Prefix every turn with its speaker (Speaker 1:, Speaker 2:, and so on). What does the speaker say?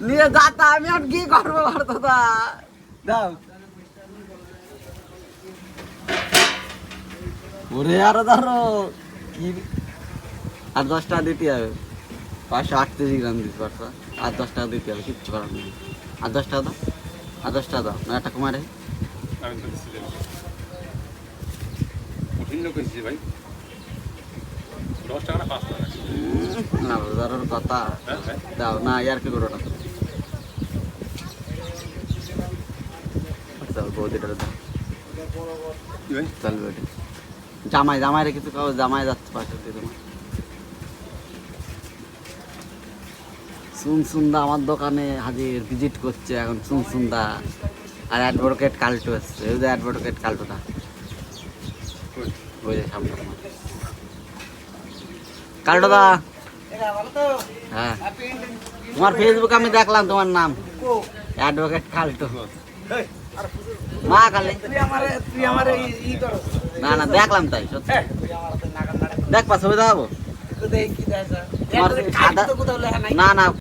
Speaker 1: নিয়ে যাতা আমি আর কি করবো দাদা দাও ওরে আরো ধরো কি আর 10 টাকা দিতে হবে 538 গ্রাম দিতে পারছো আর 10 টাকা দিতে হবে কিচ্ছু করার নেই আর 10 টাকা দাও আর 10 টাকা দাও না একটা কমায় রে
Speaker 2: ভাই 10 টাকা না 5 টাকা
Speaker 1: না ধরোর কথা দাও না ইয়ার কি করো না আচ্ছা বৌদিটা দাও চলবে ওটা জামাই জামাই রে কিছু কাও জামাই যাচ্ছে পাশে দিয়ে তোমার সুনসুন্দা আমার দোকানে হাজির ভিজিট করছে এখন সুনসুন্দা আর অ্যাডভোকেট কালটু আসছে ওই যে অ্যাডভোকেট কালটুটা ওই যে সামনে কালটুদা হ্যাঁ তোমার ফেসবুকে আমি দেখলাম তোমার নাম অ্যাডভোকেট কালটু মা কালে না না দেখলাম তাই সত্যি দেখবা ছবি দেখাবো না না